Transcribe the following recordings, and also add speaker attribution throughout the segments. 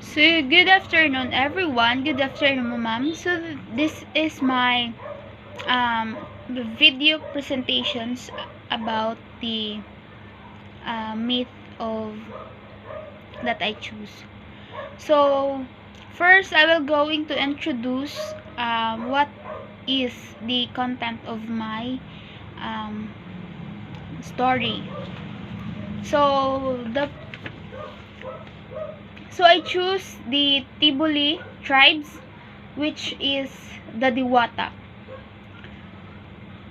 Speaker 1: So, good afternoon everyone. Good afternoon, ma'am. So, this is my video presentations about the myth of that I choose. So, first I will going to introduce what is the content of my um, story. So, I choose the Tiboli tribes, which is the Diwata.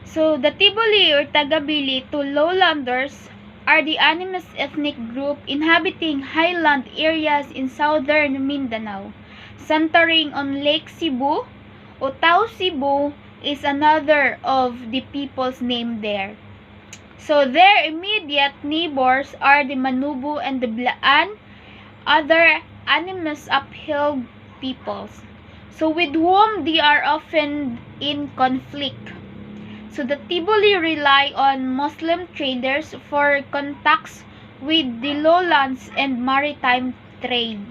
Speaker 1: So, the Tiboli or Tagabili to lowlanders are the Animas ethnic group inhabiting highland areas in southern Mindanao, centering on Lake Cebu. Otao Cebu is another of the peoples named there. So, their immediate neighbors are the Manubu and the Blaan, other Animas uphill peoples, so with whom they are often in conflict. So the Tiboli rely on Muslim traders for contacts with the lowlands and maritime trade.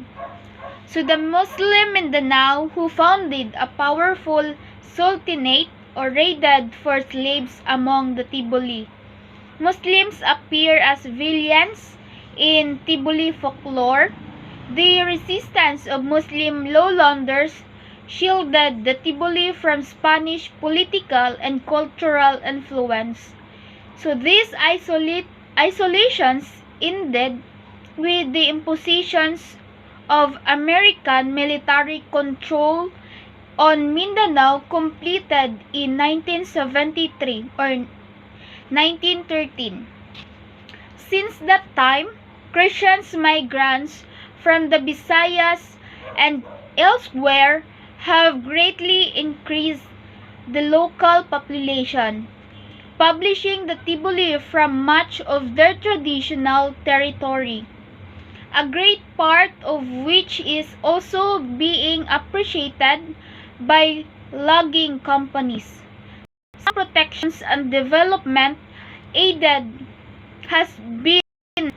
Speaker 1: So the Muslim Mindanao, who founded a powerful sultanate or raided for slaves among the Tiboli. Muslims appear as villains in Tiboli folklore. The resistance of Muslim lowlanders shielded the Tiboli from Spanish political and cultural influence. So these isolations ended with the impositions of American military control on Mindanao completed in 1973 or 1913. Since that time, Christian migrants from the Visayas and elsewhere have greatly increased the local population, publishing the Tiboli from much of their traditional territory, a great part of which is also being appreciated by logging companies. Some protections and development aided has been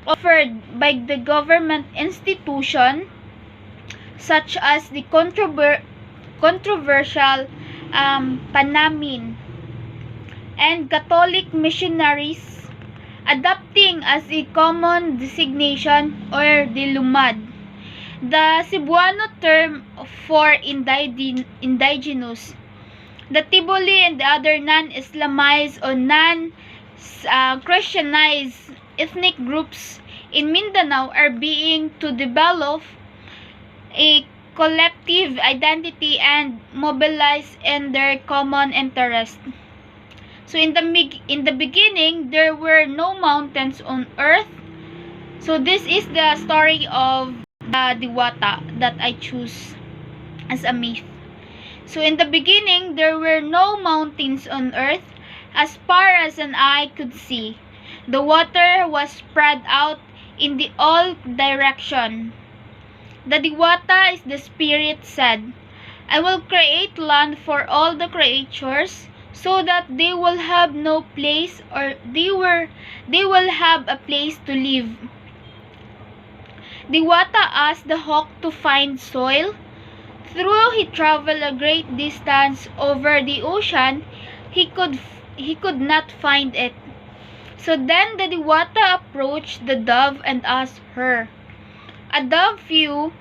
Speaker 1: offered by the government institution, such as the controversial Panamin, and Catholic missionaries adopting as a common designation or the lumad, the Cebuano term for indigenous. The Tiboli and the other non-Islamized or non-Christianized ethnic groups in Mindanao are being to develop a collective identity and mobilize in their common interest. So in the beginning, there were no mountains on earth. So this is the story of the Diwata that I choose as a myth. So in the beginning, there were no mountains on earth as far as an eye could see. The water was spread out in the all direction. The Diwata is the spirit said, I will create land for all the creatures so that they will have no place or they will have a place to live. Diwata asked the hawk to find soil. Though he traveled a great distance over the ocean, he could not find it. So then the Diwata approached the dove and asked her. A dove flew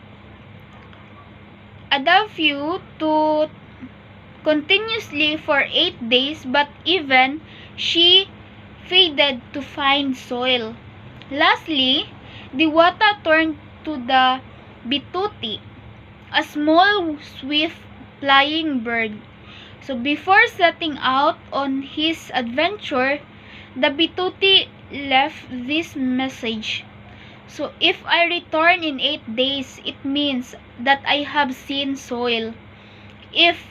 Speaker 1: to continuously for 8 days, but even she failed to find soil. Lastly, Diwata turned to the bituti, a small, swift flying bird. So before setting out on his adventure, the bituti left this message. So if I return in 8 days, it means that I have seen soil. If,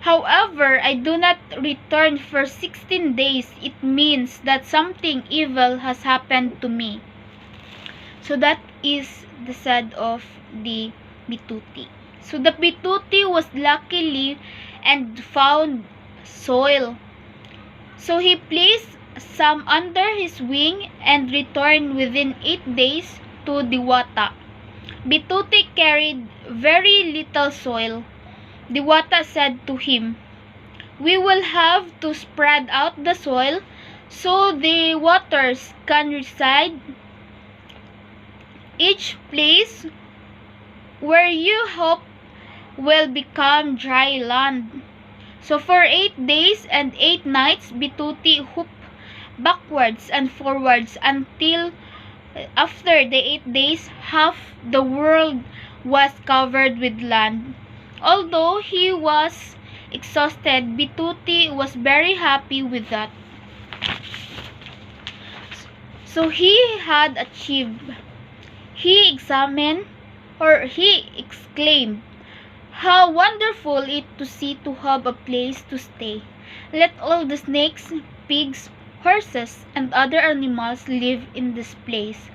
Speaker 1: however, I do not return for 16 days, it means that something evil has happened to me. So that is the said of the bituti. So the bituti was luckily and found soil. So he placed some under his wing and returned within 8 days to Diwata. Bituti carried very little soil. Diwata said to him, "We will have to spread out the soil so the waters can reside each place where you hope will become dry land." So for 8 days and 8 nights, Bituti hooped backwards and forwards until after the 8 days, half the world was covered with land. Although he was exhausted, Bituti was very happy with that. So he had achieved. He exclaimed, "How wonderful it to see to have a place to stay. Let all the snakes, pigs, horses, and other animals live in this place."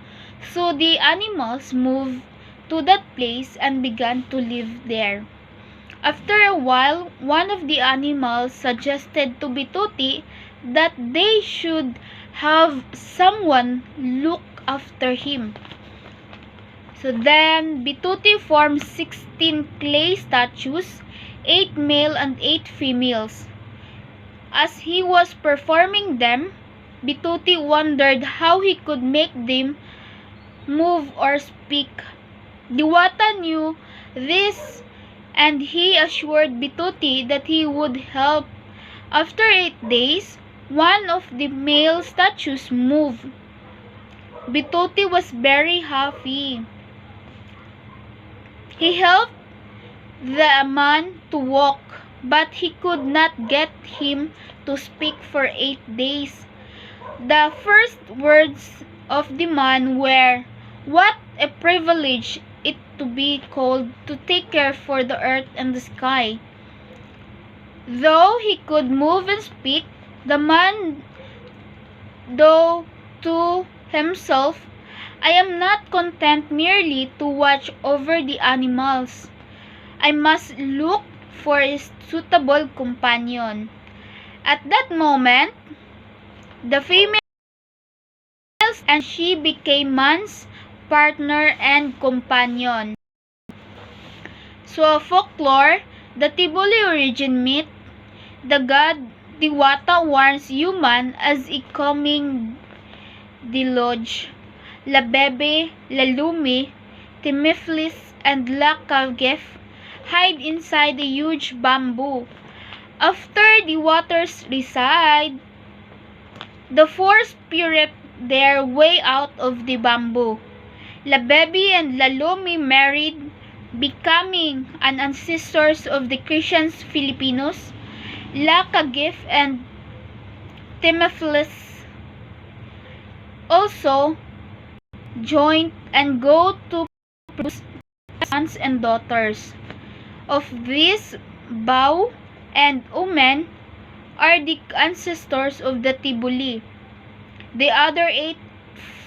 Speaker 1: So the animals moved to that place and began to live there. After a while, one of the animals suggested to Bituti that they should have someone look after him. So then Bituti formed 16 clay statues, 8 male and 8 females. As he was performing them, Bituti wondered how he could make them move or speak. Diwata knew this, and he assured Bituti that he would help. After 8 days, one of the male statues moved. Bituti was very happy. He helped the man to walk, but he could not get him to speak for 8 days. The first words of the man were, "What a privilege it to be called to take care for the earth and the sky." Though he could move and speak, the man thought to himself, "I am not content merely to watch over the animals. I must look for a suitable companion." At that moment, the female and she became man's partner and companion. So folklore, the Tibuli origin myth, the god Diwata warns human as a coming deluge. La Bebe, La Lumi, Timiflis, and La Kagef hide inside a huge bamboo. After the waters recede, the four spirits their way out of the bamboo. La Bebe and La Lumi married, becoming an ancestors of the Christian Filipinos. La Kagif and Timoflis also joined and go to produce sons and daughters. Of these, Bao and Omen are the ancestors of the Tibuli. The other 8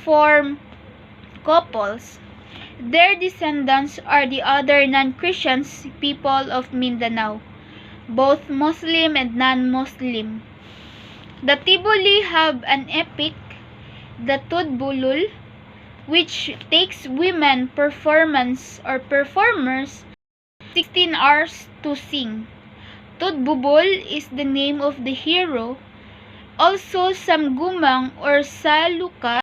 Speaker 1: form couples. Their descendants are the other non-Christian people of Mindanao, both Muslim and non-Muslim. The Tibuli have an epic, the Tudbulul, which takes women performers 16 hours to sing. Tudbubul is the name of the hero. Also, Samgumang or Saluka